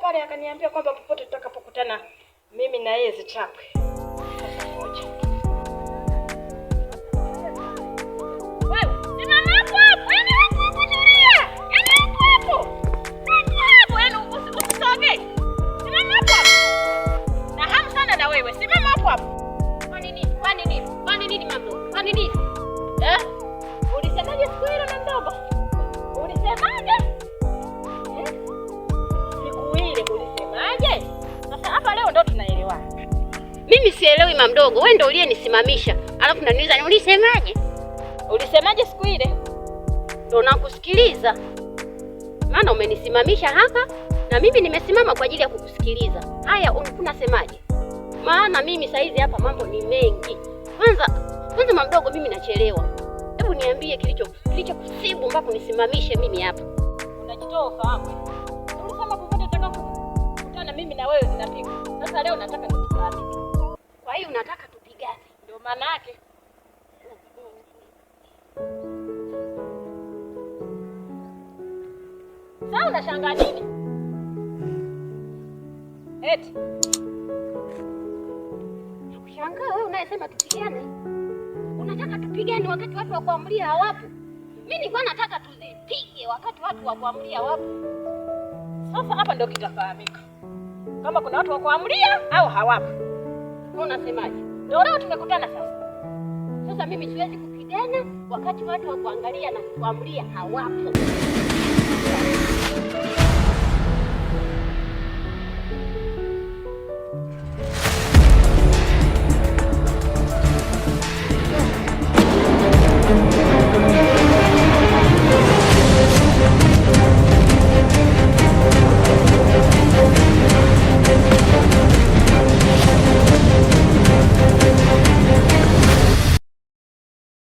pale akaniambia kwamba popote tutakapokutana mimi na yeye zichapwe. Ulisemaje siku ile na mdogo? Ulisemaje? Siku ile ulisemaje? Sasa hapa leo ndo tunaelewana. Mimi sielewi mama mdogo, wewe ndio uliyenisimamisha. Alafu unaniuliza ulisemaje? Ulisemaje siku ile? Ndio nakusikiliza. Maana umenisimamisha hapa na mimi nimesimama kwa ajili ya kukusikiliza. Haya, unasemaje? Maana mimi saizi hapa mambo ni mengi. Kwanza mama mdogo, mimi nachelewa. Hebu niambie kilichokusibu mpaka unisimamishe mimi hapa. Unajitoa ufahamu. Ulisema popote tutakapokutana mimi na wewe zinapigwa. Sasa leo nataka tufahamike. Kwa hiyo unataka tupigane? Ndio maana yake. Sasa unashangaa nini? Eti nakushangaa wewe unayesema tupigane. Unataka tupigane wakati watu wa kuamlia hawapo? Mimi nilikuwa nataka tuzipige wakati watu wa kuamlia wapo. Sasa hapa ndio kitafahamika kama kuna watu wa kuamlia au hawapo. Unasemaje? Ndio leo tumekutana sasa. Sasa mimi siwezi kupigana wakati watu wa kuangalia na kuamlia hawapo. Thank you.